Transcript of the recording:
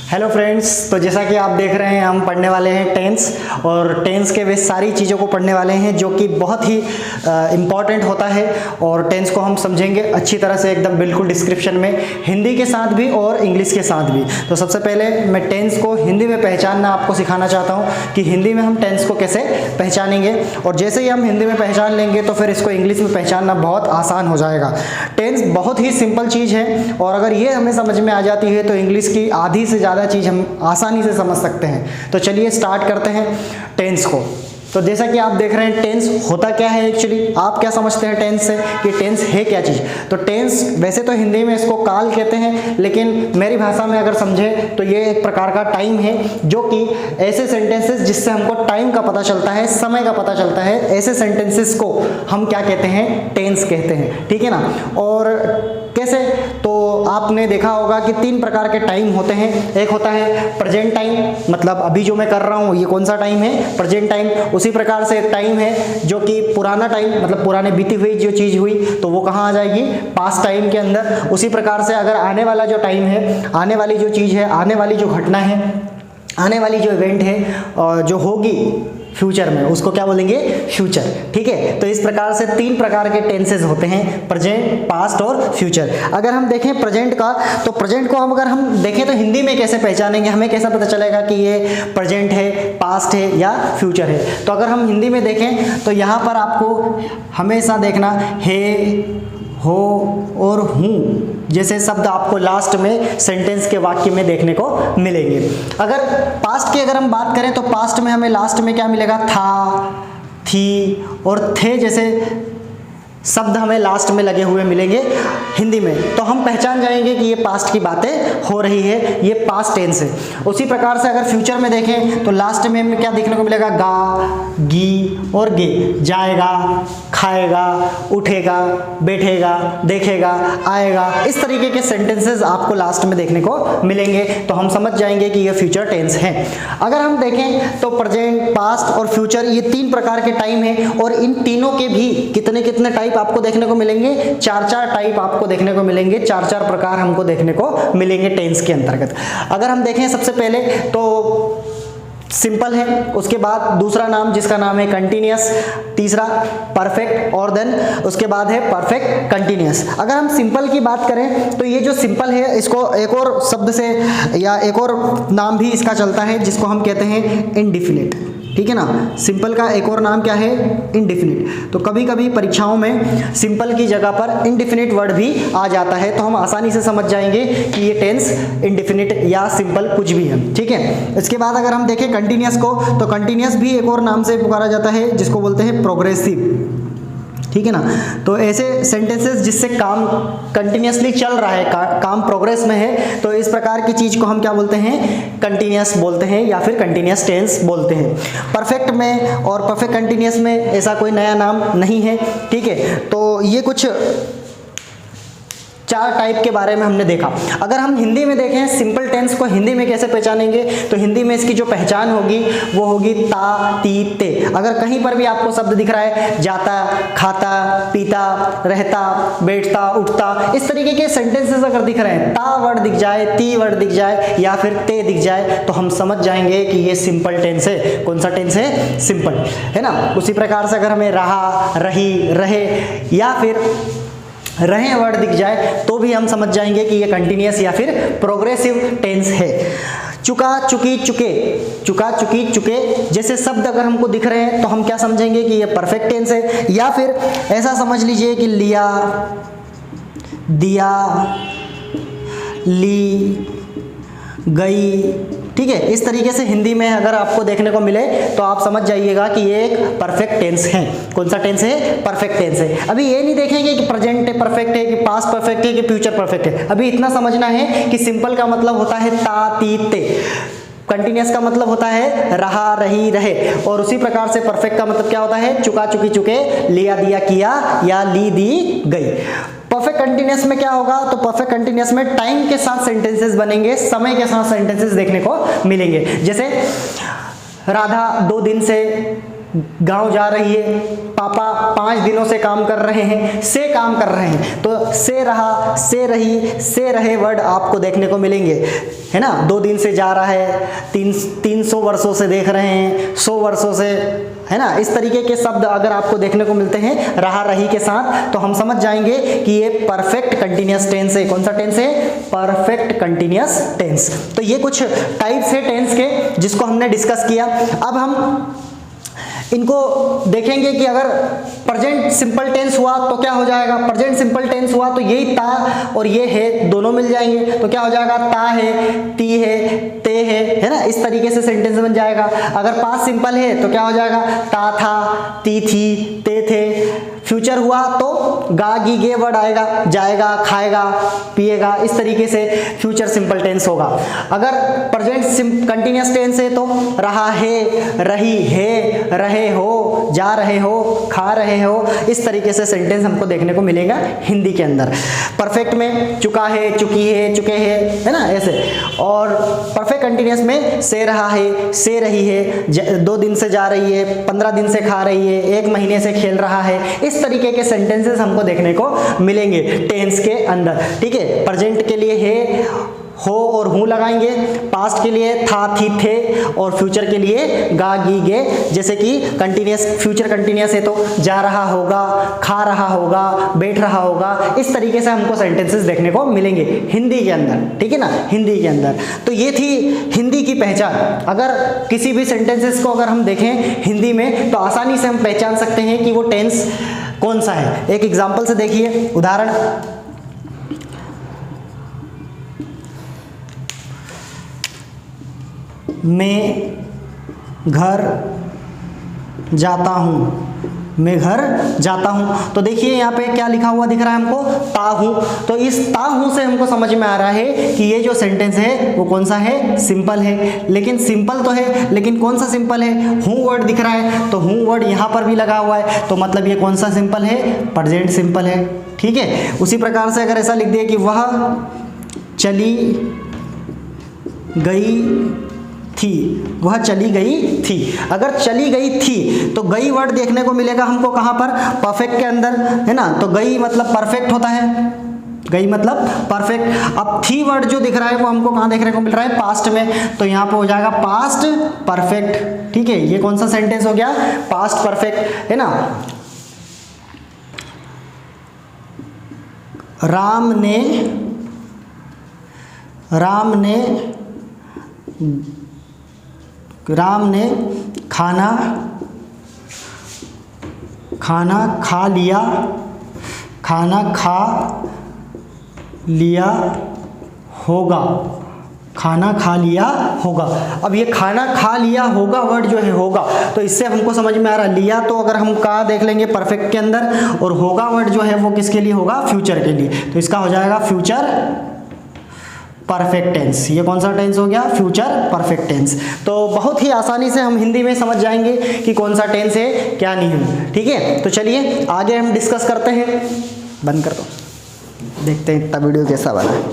Hello friends, तो जैसा कि आप देख रहे हैं हम पढ़ने वाले हैं टेंस और टेंस के वे सारी चीज़ों को पढ़ने वाले हैं जो कि बहुत ही इम्पॉर्टेंट होता है और टेंस को हम समझेंगे अच्छी तरह से एकदम बिल्कुल डिस्क्रिप्शन में, हिंदी के साथ भी और इंग्लिश के साथ भी। तो सबसे पहले मैं टेंस को हिंदी में पहचानना आपको सिखाना चाहता हूँ कि हिंदी में हम टेंस को कैसे पहचानेंगे, और जैसे ही हम हिंदी में पहचान लेंगे तो फिर इसको इंग्लिश में पहचानना बहुत आसान हो जाएगा। टेंस बहुत ही सिंपल चीज़ है और अगर ये हमें समझ में आ जाती है तो इंग्लिश की आधी से ज़्यादा चीज़ हम आसानी से समझ सकते हैं। तो चलिए स्टार्ट करते हैं टेंस को। तो जैसा कि आप देख रहे हैं टेंस होता क्या है एक्चुअली, आप क्या समझते हैं टेंस से कि टेंस है क्या चीज़। तो टेंस वैसे तो हिंदी में इसको काल कहते हैं, लेकिन मेरी भाषा में अगर समझे तो ये एक प्रकार का टाइम है, जो कि ऐसे सेंटेंसेस जिससे हमको टाइम का पता चलता है, समय का पता चलता है, ऐसे सेंटेंसेस को हम क्या कहते हैं, टेंस कहते हैं। ठीक है ना। और कैसे, तो आपने देखा होगा कि 3 प्रकार के टाइम होते हैं। एक होता है प्रेजेंट टाइम, मतलब अभी जो मैं कर रहा हूँ ये कौन सा टाइम है, प्रेजेंट टाइम। उसी प्रकार से एक टाइम है जो कि पुराना टाइम, मतलब पुराने बीती हुई जो चीज़ हुई तो वो कहाँ आ जाएगी, पास्ट टाइम के अंदर। उसी प्रकार से अगर आने वाला जो टाइम है, आने वाली जो चीज़ है, आने वाली जो घटना है, आने वाली जो इवेंट है जो होगी फ्यूचर में, उसको क्या बोलेंगे, फ्यूचर। ठीक है। तो इस प्रकार से 3 प्रकार के टेंसेस होते हैं, प्रेजेंट, पास्ट और फ्यूचर। अगर हम देखें प्रेजेंट का, तो प्रेजेंट को अगर हम देखें तो हिंदी में कैसे पहचानेंगे, हमें कैसा पता चलेगा कि ये प्रेजेंट है, पास्ट है या फ्यूचर है। तो अगर हम हिंदी में देखें तो यहाँ पर आपको हमेशा देखना है, हो और हूँ जैसे शब्द आपको लास्ट में सेंटेंस के वाक्य में देखने को मिलेंगे। अगर पास्ट की अगर हम बात करें तो पास्ट में हमें लास्ट में क्या मिलेगा, था, थी और थे जैसे शब्द हमें लास्ट में लगे हुए मिलेंगे हिंदी में। तो हम पहचान जाएंगे कि ये पास्ट की बातें हो रही है, ये पास्ट टेंस है। उसी प्रकार से अगर फ्यूचर में देखें तो लास्ट में हमें क्या देखने को मिलेगा, गा, गी और गे। जाएगा, खाएगा, उठेगा, बैठेगा, देखेगा, आएगा, इस तरीके के सेंटेंसेस आपको लास्ट में देखने को मिलेंगे। तो हम समझ जाएंगे कि ये फ्यूचर टेंस है। अगर हम देखें तो प्रेजेंट, पास्ट और फ्यूचर ये 3 प्रकार के टाइम है और इन तीनों के भी कितने कितने टाइप आपको देखने को मिलेंगे, 4 टाइप आपको देखने को मिलेंगे, 4 प्रकार हमको देखने को मिलेंगे टेंस के अंतर्गत। अगर हम देखें सबसे पहले तो सिंपल है, उसके बाद दूसरा नाम जिसका नाम है कंटिन्यूअस, तीसरा परफेक्ट और देन उसके बाद है परफेक्ट कंटिन्यूअस। अगर हम सिंपल की बात करें तो ये जो सिंपल है इसको एक और शब्द से या एक और नाम भी इसका चलता है जिसको हम कहते हैं इनडिफिनिट। ठीक है ना। सिंपल का एक और नाम क्या है, इनडिफिनिट। तो कभी कभी परीक्षाओं में सिंपल की जगह पर इनडिफिनिट वर्ड भी आ जाता है, तो हम आसानी से समझ जाएंगे कि ये टेंस इनडिफिनिट या सिंपल कुछ भी है। ठीक है। इसके बाद अगर हम देखें कंटिन्यूअस को, तो कंटिन्यूअस भी एक और नाम से पुकारा जाता है जिसको बोलते हैं प्रोग्रेसिव। ठीक है ना। तो ऐसे सेंटेंसेस जिससे काम कंटिन्यूअसली चल रहा है, काम प्रोग्रेस में है, तो इस प्रकार की चीज को हम क्या बोलते हैं, कंटिन्यूअस बोलते हैं या फिर कंटिन्यूअस टेंस बोलते हैं। परफेक्ट में और परफेक्ट कंटिन्यूअस में ऐसा कोई नया नाम नहीं है। ठीक है। तो ये कुछ 4 टाइप के बारे में हमने देखा। अगर हम हिंदी में देखें सिंपल टेंस को हिंदी में कैसे पहचानेंगे, तो हिंदी में इसकी जो पहचान होगी वो होगी ता, ती, ते। अगर कहीं पर भी आपको शब्द दिख रहा है, जाता, खाता, पीता, रहता, बैठता, उठता, इस तरीके के सेंटेंसेस अगर दिख रहे हैं, ता वर्ड दिख जाए, ती वर्ड दिख जाए या फिर ते दिख जाए, तो हम समझ जाएंगे कि ये सिंपल टेंस है। कौन सा टेंस है, सिंपल, है ना। उसी प्रकार से अगर हमें रहा, रही, रहे या फिर रहे वर्ड दिख जाए तो भी हम समझ जाएंगे कि ये कंटिन्यूअस या फिर प्रोग्रेसिव टेंस है। चुका, चुकी, चुके, चुका, चुकी, चुके जैसे शब्द अगर हमको दिख रहे हैं तो हम क्या समझेंगे कि ये परफेक्ट टेंस है, या फिर ऐसा समझ लीजिए कि लिया, दिया, ली, गई। ठीक है। इस तरीके से हिंदी में अगर आपको देखने को मिले तो आप समझ जाइएगा कि ये एक परफेक्ट टेंस है। कौन सा टेंस है, परफेक्ट टेंस है। अभी ये नहीं देखेंगे कि प्रेजेंट परफेक्ट है, कि पास्ट परफेक्ट है, कि फ्यूचर परफेक्ट है। अभी इतना समझना है कि सिंपल का मतलब होता है ता, ती, ते। कंटिन्यूअस का मतलब होता है रहा, रही, रहे। और उसी प्रकार से परफेक्ट का मतलब क्या होता है, चुका, चुकी, चुके, लिया, दिया, किया या ली, दी, गई। परफेक्ट कंटिन्यूअस में क्या होगा, तो परफेक्ट कंटिन्यूअस में टाइम के साथ सेंटेंसेस बनेंगे, समय के साथ सेंटेंसेस देखने को मिलेंगे। जैसे राधा 2 दिन से गांव जा रही है, पापा 5 दिनों से काम कर रहे हैं, से काम कर रहे हैं, तो से रहा, से रही, से रहे वर्ड आपको देखने को मिलेंगे, है ना। 2 दिन से जा रहा है, 300 वर्षों से देख रहे हैं, 100 वर्षों से, है ना। इस तरीके के शब्द अगर आपको देखने को मिलते हैं रहा रही के साथ, तो हम समझ जाएंगे कि ये परफेक्ट कंटिन्यूअस टेंस है। कौन सा टेंस है? Perfect continuous tense. तो ये कुछ टाइप्स है टेंस के जिसको हमने डिस्कस किया। अब हम इनको देखेंगे कि अगर प्रेजेंट सिंपल टेंस हुआ तो क्या हो जाएगा। प्रेजेंट सिंपल टेंस हुआ तो यही ता और ये है दोनों मिल जाएंगे, तो क्या हो जाएगा? ता है, ती है, ते है ना। इस तरीके से सेंटेंस बन जाएगा। अगर पास्ट सिंपल है तो क्या हो जाएगा? ता था, ती थी, ते थे। फ्यूचर हुआ तो गा गी गे वर्ड आएगा, जाएगा, खाएगा, पिएगा। इस तरीके से फ्यूचर सिंपल टेंस होगा। अगर प्रेजेंट कंटिन्यूअस टेंस है तो रहा है, रही है, रहे हो, जा रहे हो, खा रहे हो। इस तरीके से सेंटेंस हमको देखने को मिलेगा हिंदी के अंदर। परफेक्ट में चुका है, चुकी है, चुके हैं, है ना, ऐसे। और परफेक्ट कंटिन्यूअस में से रहा है, से रही है, 2 दिन से जा रही है, 15 दिन से खा रही है, 1 महीने से खेल रहा है। इस तरीके के सेंटेंसेस हमको देखने को मिलेंगे टेंस के अंदर। ठीक है। प्रेजेंट के लिए है, हो और हूँ लगाएंगे, पास्ट के लिए था, थी, थे, और फ्यूचर के लिए गा गी गे। जैसे कि कंटिन्यूअस, फ्यूचर कंटिन्यूअस है तो जा रहा होगा, खा रहा होगा, बैठ रहा होगा। इस तरीके से हमको सेंटेंसेस देखने को मिलेंगे हिंदी के अंदर। ठीक है ना, हिंदी के अंदर। तो ये थी हिंदी की पहचान। अगर किसी भी सेंटेंसेस को अगर हम देखें हिंदी में तो आसानी से हम पहचान सकते हैं कि वो टेंस कौन सा है। एक एग्जाम्पल से देखिए, उदाहरण, मैं घर जाता हूँ, मैं घर जाता हूँ। तो देखिए यहाँ पे क्या लिखा हुआ दिख रहा है हमको? ता हूँ। तो इस ता हूँ से हमको समझ में आ रहा है कि ये जो सेंटेंस है वो कौन सा है? सिंपल है। लेकिन सिंपल तो है, लेकिन कौन सा सिंपल है? हूँ वर्ड दिख रहा है, तो हूँ वर्ड यहाँ पर भी लगा हुआ है, तो मतलब ये कौन सा सिंपल है? प्रेजेंट सिंपल है। ठीक है। उसी प्रकार से अगर ऐसा लिख दिया कि वह चली गई थी, वह चली गई थी। अगर चली गई थी तो गई वर्ड देखने को मिलेगा हमको कहाँ पर? परफेक्ट के अंदर, है ना। तो गई मतलब परफेक्ट होता है, गई मतलब परफेक्ट। अब थी वर्ड जो दिख रहा है वो हमको कहाँ देखने को मिल रहा है? पास्ट में। तो यहाँ पे हो जाएगा पास्ट परफेक्ट। ठीक है। ये कौन सा सेंटेंस हो गया? पास्ट परफेक्ट, है ना। राम ने खाना खा लिया होगा, खाना खा लिया होगा। अब ये खाना खा लिया होगा वर्ड जो है होगा, तो इससे हमको समझ में आ रहा है लिया तो अगर हम का देख लेंगे परफेक्ट के अंदर, और होगा वर्ड जो है वो किसके लिए होगा? फ्यूचर के लिए। तो इसका हो जाएगा फ्यूचर परफेक्ट टेंस। ये कौन सा टेंस हो गया? Future perfect tense. तो बहुत ही आसानी से हम हिंदी में समझ जाएंगे कि कौन सा टेंस है, क्या नहीं है। ठीक है। तो चलिए आगे हम डिस्कस करते हैं। बंद कर दो, देखते हैं इतना वीडियो कैसा बना है।